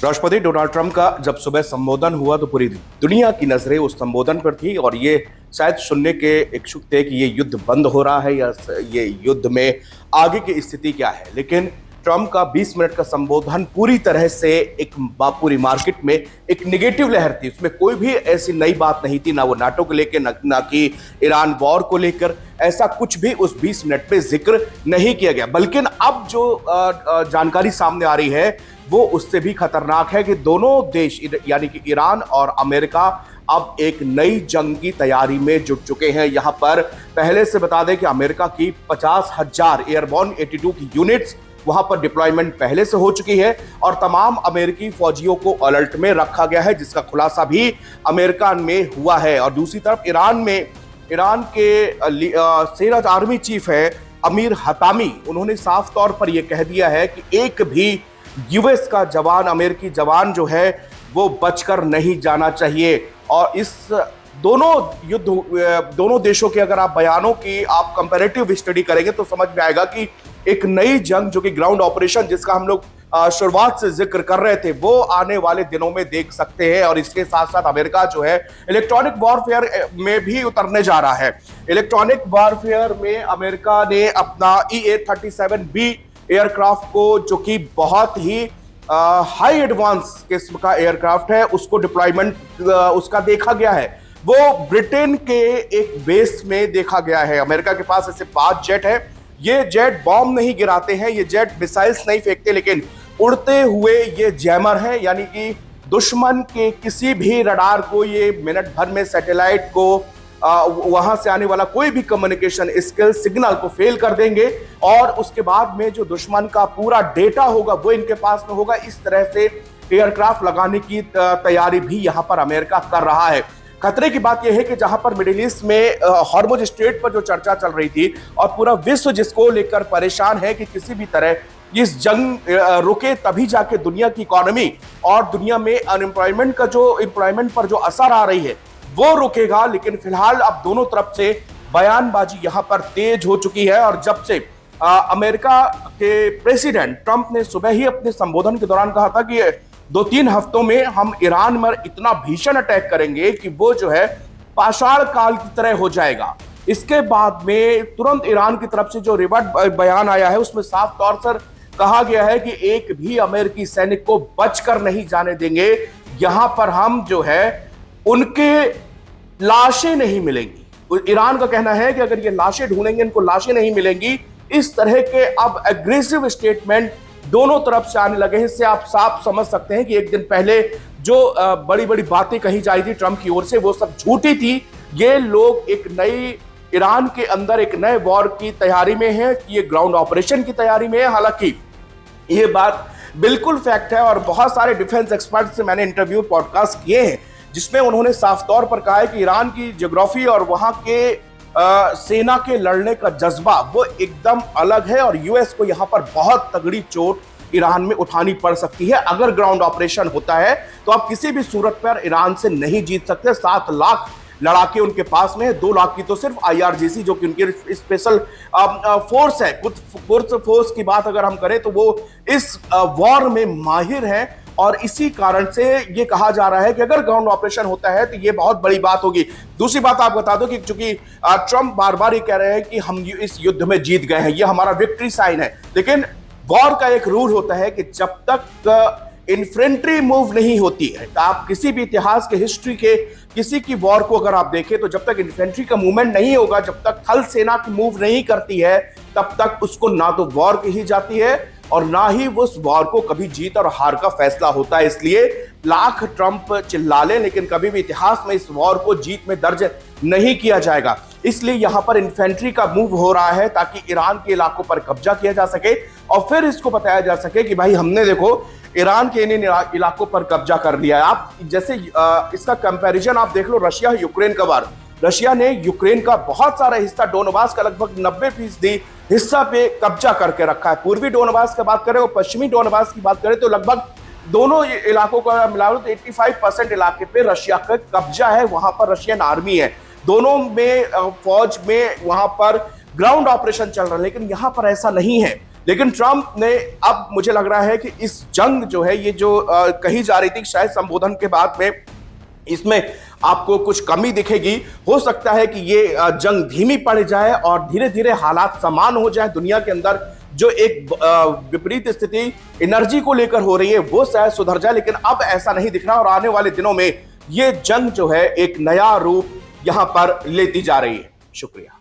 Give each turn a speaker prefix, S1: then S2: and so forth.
S1: राष्ट्रपति Donald Trump का जब सुबह संबोधन हुआ तो पूरी दुनिया की नजरें उस संबोधन पर थी और ये शायद सुनने के इच्छुक थे कि ये युद्ध बंद हो रहा है या ये युद्ध में आगे की स्थिति क्या है। लेकिन ट्रंप का 20 मिनट का संबोधन पूरी तरह से एक पूरी मार्केट में एक निगेटिव लहर थी। उसमें कोई भी ऐसी नई बात नहीं थी, ना वो नाटो को लेकर, ना कि ईरान वॉर को लेकर। ऐसा कुछ भी उस 20 मिनट में जिक्र नहीं किया गया। बल्कि अब जो जानकारी सामने आ रही है वो उससे भी खतरनाक है कि दोनों देश यानी कि ईरान और अमेरिका अब एक नई जंग की तैयारी में जुट चुके हैं। यहां पर पहले से बता दें कि अमेरिका की 50,000 एयरबॉर्न 82 की यूनिट्स वहां पर डिप्लॉयमेंट पहले से हो चुकी है और तमाम अमेरिकी फौजियों को अलर्ट में रखा गया है, जिसका खुलासा भी अमेरिका में हुआ है। और दूसरी तरफ ईरान के सेना आर्मी चीफ है अमीर हतामी, उन्होंने साफ तौर पर यह कह दिया है कि एक भी यूएस का जवान, अमेरिकी जवान जो है वो बचकर नहीं जाना चाहिए। और इस दोनों देशों के अगर आप बयानों की आप कंपैरेटिव स्टडी करेंगे तो समझ में आएगा कि एक नई जंग जो कि ग्राउंड ऑपरेशन जिसका हम लोग शुरुआत से जिक्र कर रहे थे वो आने वाले दिनों में देख सकते हैं। और इसके साथ साथ अमेरिका जो है इलेक्ट्रॉनिक वॉरफेयर में भी उतरने जा रहा है। इलेक्ट्रॉनिक वॉरफेयर में अमेरिका ने अपना EA-37B एयरक्राफ्ट को, जो कि बहुत ही हाई एडवांस किस्म का एयरक्राफ्ट है, उसको डिप्लॉयमेंट उसका देखा गया है। वो ब्रिटेन के एक बेस में देखा गया है। अमेरिका के पास ऐसे 5 जेट है। ये जेट बॉम्ब नहीं गिराते हैं, ये जेट मिसाइल्स नहीं फेंकते, लेकिन उड़ते हुए ये जैमर है, यानी कि दुश्मन के किसी भी रडार को ये मिनट भर में सैटेलाइट को वहां से आने वाला कोई भी कम्युनिकेशन स्किल सिग्नल को फेल कर देंगे और उसके बाद में जो दुश्मन का पूरा डेटा होगा वो इनके पास में होगा। इस तरह से एयरक्राफ्ट लगाने की तैयारी भी यहां पर अमेरिका कर रहा है। खतरे की बात यह है कि जहां पर मिडिल ईस्ट में हॉर्मुज स्ट्रेट पर जो चर्चा चल रही थी और पूरा विश्व जिसको लेकर परेशान है कि किसी भी तरह इस जंग रुके तभी जाके दुनिया की इकोनॉमी और दुनिया में एम्प्लॉयमेंट पर जो असर आ रही है वो रुकेगा। लेकिन फिलहाल अब दोनों तरफ से बयानबाजी यहां पर तेज हो चुकी है। और जब से अमेरिका के प्रेसिडेंट ट्रंप ने सुबह ही अपने संबोधन के दौरान कहा था कि 2-3 हफ्तों में हम ईरान पर इतना भीषण अटैक करेंगे कि वो जो है पाषाण काल की तरह हो जाएगा। इसके बाद में तुरंत ईरान की तरफ से जो रिवर्ट बयान आया है उसमें साफ तौर पर कहा गया है कि एक भी अमेरिकी सैनिक को बचकर नहीं जाने देंगे। यहां पर हम जो है उनके लाशें नहीं मिलेंगी। ईरान का कहना है कि अगर ये लाशें ढूंढेंगे इनको लाशें नहीं मिलेंगी। इस तरह के अब एग्रेसिव स्टेटमेंट दोनों तरफ से आने लगे हैं। इससे आप साफ समझ सकते हैं कि एक दिन पहले जो बड़ी बड़ी बातें कही जा रही थी ट्रंप की ओर से वो सब झूठी थी। ये लोग एक नई ईरान के अंदर एक नए वॉर की तैयारी में है, ये ग्राउंड ऑपरेशन की तैयारी में है। हालांकि ये बात बिल्कुल फैक्ट है और बहुत सारे डिफेंस एक्सपर्ट से मैंने इंटरव्यू पॉडकास्ट किए हैं जिसमें उन्होंने साफ तौर पर कहा है कि ईरान की ज्योग्राफी और वहां के सेना के लड़ने का जज्बा वो एकदम अलग है और यूएस को यहां पर बहुत तगड़ी चोट ईरान में उठानी पड़ सकती है। अगर ग्राउंड ऑपरेशन होता है तो आप किसी भी सूरत पर ईरान से नहीं जीत सकते। 7 लाख लड़ाके उनके पास में है, 2 लाख की तो सिर्फ IRGC जो कि उनकी स्पेशल फोर्स है। कुछ फोर्स की बात अगर हम करें तो वो इस वॉर में माहिर है और इसी कारण से ये कहा जा रहा है कि अगर ग्राउंड ऑपरेशन होता है तो ये बहुत बड़ी बात होगी। दूसरी बात आप बता दो कि चूंकि ट्रंप बार बार ये कह रहे हैं कि हम इस युद्ध में जीत गए हैं, ये हमारा विक्ट्री साइन है, लेकिन वॉर का एक रूल होता है कि जब तक इन्फेंट्री मूव नहीं होती है, आप किसी भी इतिहास के हिस्ट्री के किसी की वॉर को अगर आप देखें तो जब तक इन्फेंट्री का मूवमेंट नहीं होगा, जब तक थल सेना की मूव नहीं करती है, तब तक उसको ना तो वॉर कही जाती है और ना ही उस वॉर को कभी जीत और हार का फैसला होता है। इसलिए लाख ट्रंप चिल्ला ले लेकिन कभी भी इतिहास में इस वॉर को जीत में दर्ज नहीं किया जाएगा। इसलिए यहां पर इन्फेंट्री का मूव हो रहा है ताकि ईरान के इलाकों पर कब्जा किया जा सके और फिर इसको बताया जा सके कि भाई हमने देखो ईरान के इन इलाकों पर कब्जा कर लिया है। आप जैसे इसका कंपैरिजन आप देख लो रशिया यूक्रेन का वार। रशिया ने यूक्रेन का बहुत सारा हिस्सा, डोनबास का लगभग 90% हिस्सा पे कब्जा करके रखा है। पूर्वी डोनबास की बात करें और पश्चिमी डोनबास की बात करें तो लगभग दोनों इलाकों का मिलाओ तो 85% इलाके पे रशिया का कब्जा है। वहां पर रशियन आर्मी है, दोनों में फौज में वहां पर ग्राउंड ऑपरेशन चल रहा है। लेकिन यहां पर ऐसा नहीं है। लेकिन ट्रंप ने, अब मुझे लग रहा है कि इस जंग जो है, ये जो कही जा रही थी शायद संबोधन के बाद में, इसमें आपको कुछ कमी दिखेगी। हो सकता है कि ये जंग धीमी पड़ जाए और धीरे धीरे हालात समान हो जाए। दुनिया के अंदर जो एक विपरीत स्थिति एनर्जी को लेकर हो रही है वो शायद सुधर जाए, लेकिन अब ऐसा नहीं दिख रहा और आने वाले दिनों में ये जंग जो है एक नया रूप यहां पर लेती जा रही है। शुक्रिया।